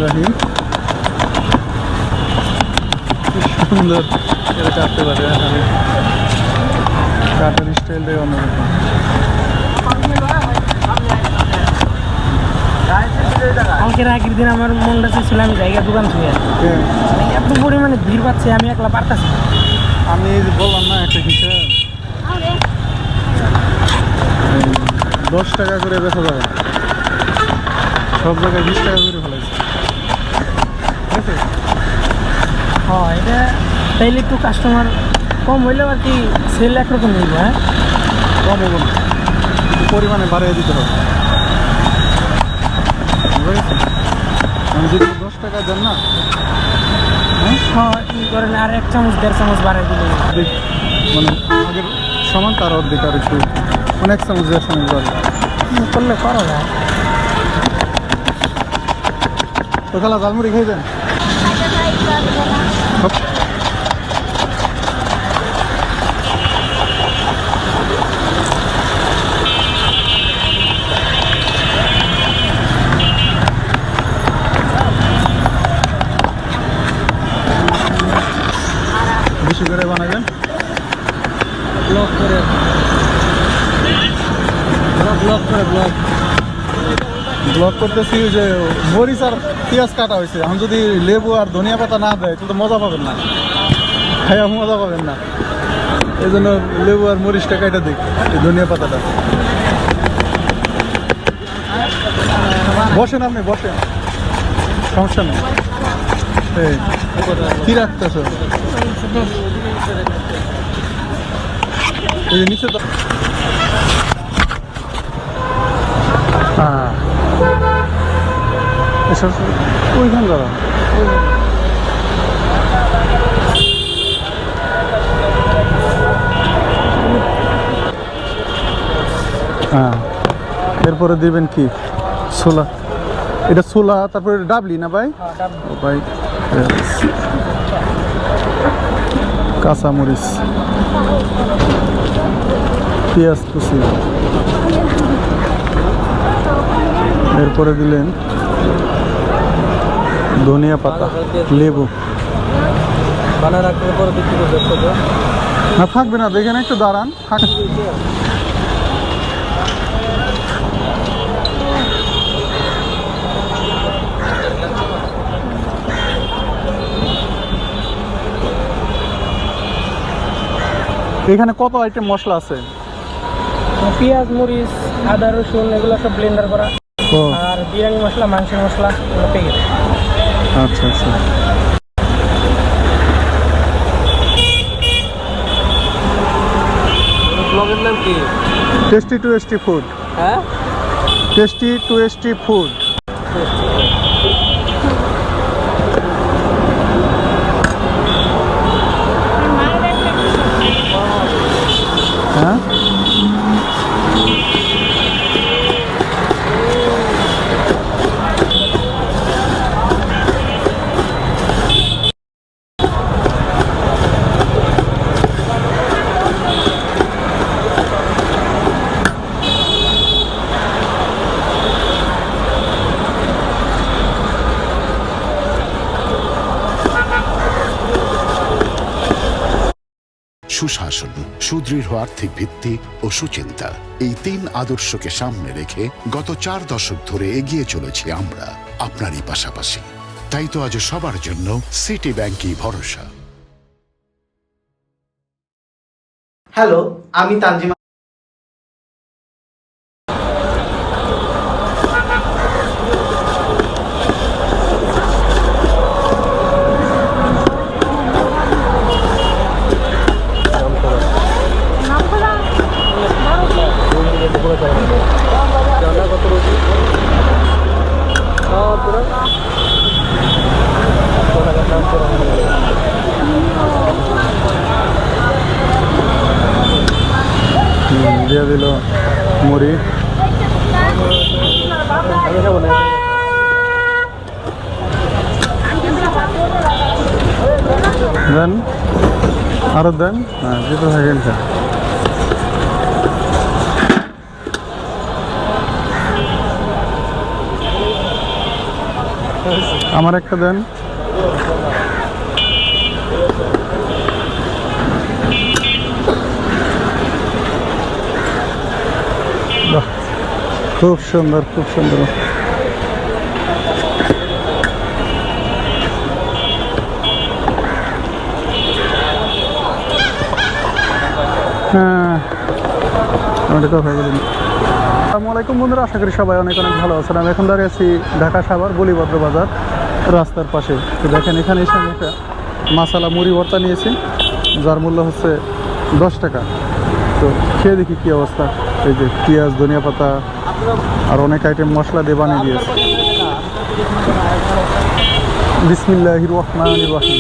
রহিম। সুন্দর এটা কাটতে পারে, কাটার স্টাইলটাই অন্যরকম। কালকের আগের দিন আমার মনটা ছিল আমি জায়গা দোকান ছুঁয়ে এত পরিমাণে ভিড় পাচ্ছে আমি একলা পারতাছি। আমি বললাম না একটা হিসাব 10 টাকা করে বেচা যাবে না, সব জায়গায় 20 টাকা করে ফেলাইছে। ঠিক আছে, হ্যাঁ এটা তাইলে একটু কাস্টমার কম হইলেও আর কি সেল একরকম নিব। হ্যাঁ কম হবো না, একটু পরিমাণে বাড়িয়ে দিতে হবে। বুঝেছি, আমি যদি 10 টাকা দেন না, হ্যাঁ ই করেন আর 1 চামচ 1.5 চামচ বাড়াই দিলে মানে আগের সমান তার অর্ধেক আর একটু অনেক চামচ 1.5 চামচ বাড়বে করলে করা যায়। তো খালা ঝালমুড়ি খাইবেন? বেশি করে বানাবেন, ব্লক করে ব্লক করতেছি যে মরিচ আর পেঁয়াজ কাটা হয়েছে। এখন যদি লেবু আর ধনিয়া পাতা না দেয় তাহলে তো মজা পাবেন না, খাইয়া মজা পাবেন না। এই জন্য লেবু আর মরিচটা কাটা দিই, এই ধনিয়া পাতাটা। বসেন, আপনি বসেন, সমস্যা নেই। এই কি রাখতেছ? এই যে নিচে তো হ্যাঁ ওইখান দাঁড়া। হ্যাঁ, এরপরে দিবেন কি ছোলা, এটা ছোলা, তারপরে ডাবলি না ভাই? ও ভাই, কাঁচামরিচ, পেঁয়াজ কুচি, এরপরে দিলেন ধনিয়া পাতা, লেবু। না থাকবে না, দেখেন একটু দাঁড়ান। এখানে কত আইটেম মশলা আছে? পেঁয়াজ মরিচ আদা রসুন এগুলো সব ব্লেন্ডার করা, ও আর বিরিয়ানি মশলা মাংসের মশলা প্যাকেট। আচ্ছা আচ্ছা, ব্লগের নাম কি? Tasty twisty food. হ্যাঁ, টেস্টি টুয়েস্টি ফুড। হ্যাঁ, সুশাসন, সুদৃঢ় আর্থিক ভিত্তি ও সুচিন্তা, এই 3 আদর্শকে সামনে রেখে গত 4 দশক ধরে এগিয়ে চলেছি আমরা আপনারই পাশাপাশি। তাই তো আজ সবার জন্য সিটি ব্যাংকই ভরসা। হ্যালো, আমি তানজিমা। দিয়ে দিল মুড়ি, দেন আরো দেন। হ্যাঁ, যেটা থাকেন স্যার। আমার একটা দেন। বাহ, খুব সুন্দর, খুব সুন্দর। হ্যাঁ, আমাদের কথা বলুন। আসসালামু আলাইকুম বন্ধুরা, আশা করি সবাই অনেক অনেক ভালো আছেন। আমি এখন দাঁড়িয়ে আছি ঢাকা সাভার বলিভদ্র বাজার রাস্তার পাশে। তো দেখেন, এখানে এসে আমি একটা মাসালা মুড়ি ভর্তা নিয়েছি, যার মূল্য হচ্ছে 10 টাকা। তো খেয়ে দেখি কী অবস্থা। এই যে পেঁয়াজ, ধনিয়া পাতা আর অনেক আইটেম মশলা দিয়ে বানিয়ে দিয়েছে। বিসমিল্লাহির রহমানির রহিম।